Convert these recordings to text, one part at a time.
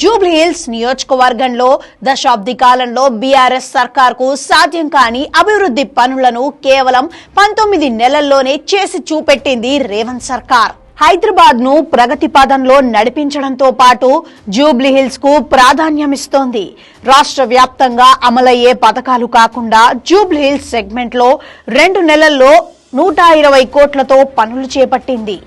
జూబ్లీహిల్స్ నియోజకవర్గంలో దశాబ్ది కాలంలో బీఆర్ఎస్ సర్కార్కు సాధ్యం కాని అభివృద్ధి పనులను కేవలం 19 నెలల్లోనే చేసి చూపెట్టింది రేవంత్ సర్కార్. హైదరాబాద్ ను ప్రగతి పదంలో నడిపించడంతో పాటు జూబ్లీహిల్స్ కు ప్రాధాన్యమిస్తోంది. రాష్ట్ర వ్యాప్తంగా అమలయ్యే పథకాలు కాకుండా జూబ్లీహిల్స్ సెగ్మెంట్ లో 2 నెలల్లో 120 కోట్లతో పనులు చేపట్టింది.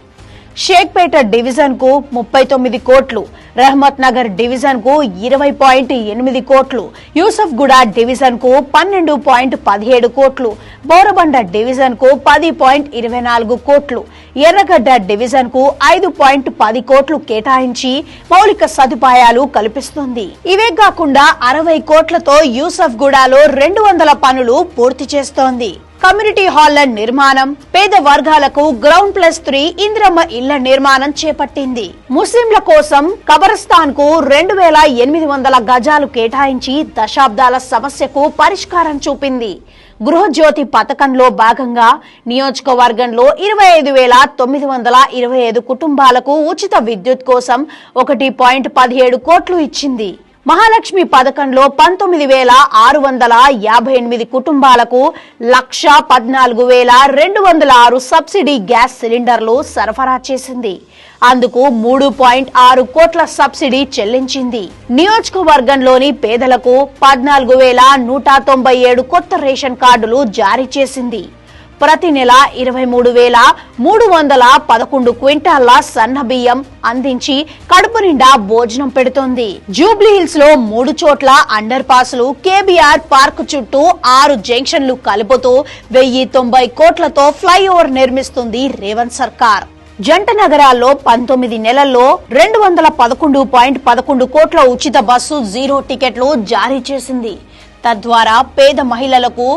షేక్పేట డివిజన్ కు 39 కోట్లు, రహమత్ నగర్ డివిజన్ కు 20.8 కోట్లు, యూసఫ్గూడ డివిజన్ కు 12.17 కోట్లు, బోరబండ డివిజన్ కు 10.24 కోట్లు, ఎర్రగడ్డ డివిజన్ కు 5.10 కోట్లు కేటాయించి మౌలిక సదుపాయాలు కల్పిస్తుంది. ఇవే కాకుండా 60 కోట్లతో యూసఫ్గూడలో 200 పనులు పూర్తి చేస్తోంది. కమ్యూనిటీ హాల్ల నిర్మాణం, పేద వర్గాలకు గ్రౌండ్+3 ఇందిరమ్మ ఇళ్ల నిర్మాణం చేపట్టింది. ముస్లింల కోసం కబరస్థాన్ కు 2800 గజాలు కేటాయించి దశాబ్దాల సమస్యకు పరిష్కారం చూపింది. గృహజ్యోతి పథకంలో భాగంగా నియోజకవర్గంలో 25,925 కుటుంబాలకు ఉచిత విద్యుత్ కోసం 1.17 కోట్లు ఇచ్చింది. మహాలక్ష్మి పథకంలో 19,658 కుటుంబాలకు 1,14,206 సబ్సిడీ గ్యాస్ సిలిండర్లు సరఫరా చేసింది. అందుకు 3.6 కోట్ల సబ్సిడీ చెల్లించింది. నియోజకవర్గంలోని పేదలకు 14,197 కొత్త రేషన్ కార్డులు జారీ చేసింది. ప్రతి నెల 23,311 క్వింటాళ్ల సన్న బియ్యం అందించి కడుపు నిండా భోజనం పెడుతోంది. జూబ్లీహిల్స్ లో 3 చోట్ల అండర్ పాస్లు, కేబీఆర్ పార్క్ చుట్టూ 6 జంక్షన్లు కలుపుతూ 1,090 కోట్లతో ఫ్లైఓవర్ నిర్మిస్తుంది రేవంత్ సర్కార్. జంట నగరాల్లో 19 నెలల్లో 211.11 కోట్ల ఉచిత బస్సు జీరో టికెట్లు జారీ చేసింది. తద్వారా పేద మహిళలకు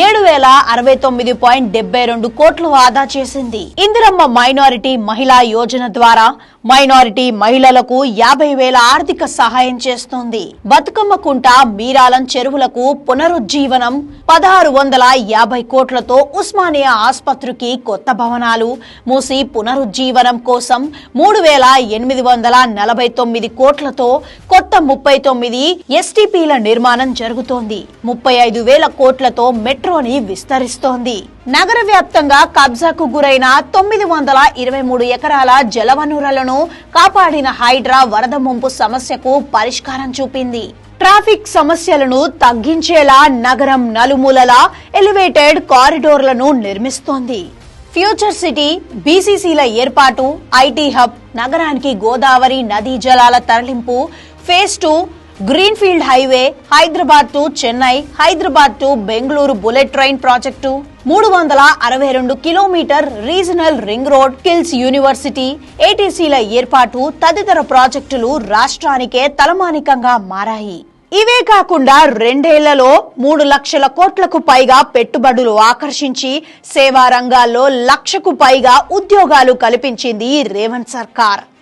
7,069.72 కోట్లు ఆదా చేసింది. ఇందిరమ్మ మైనారిటీ మహిళా యోజన ద్వారా మైనారిటీ మహిళలకు 50,000 ఆర్థిక సహాయం చేస్తోంది. బతుకమ్మ కుంట, మీరాలం చెరువులకు పునరుజ్జీవనం, 1,650 కోట్లతో ఉస్మానియా ఆసుపత్రికి కొత్త భవనాలు, మూసి పునరుజ్జీవనం కోసం 3,849 కోట్లతో కొత్త 39 ఎస్టీపీల నిర్మాణం జరుగుతోంది. 35,000 కోట్లతో మెట్రోని విస్తరిస్తోంది. నగర వ్యాప్తంగా కబ్జాకు గురైన 923 ఎకరాల జలవనరులను కాపాడిన హైడ్రా వరద ముంపు సమస్యకు పరిష్కారం చూపింది. ట్రాఫిక్ సమస్యలను తగ్గించేలా నగరం నలుమూలల ఎలివేటెడ్ కారిడోర్లను నిర్మిస్తోంది. ఫ్యూచర్ సిటీ, బీసీసీల ఏర్పాటు, ఐటీ హబ్, నగరానికి గోదావరి నదీ జలాల తరలింపు, phase 2, greenfield highway, Hyderabad to Chennai, Hyderabad to Bengaluru bullet train project, 362 kilometre regional ring road, skills university, ఏటీసీల ఏర్పాటు తదితర ప్రాజెక్టులు రాష్ట్రానికే తలమానికంగా మారాయి. ఇవే కాకుండా 2 ఏళ్లలో 3 లక్షల కోట్లకు పైగా పెట్టుబడులు ఆకర్షించి సేవా రంగాల్లో 1,00,000కు పైగా ఉద్యోగాలు కల్పించింది రేవంత్ సర్కార్.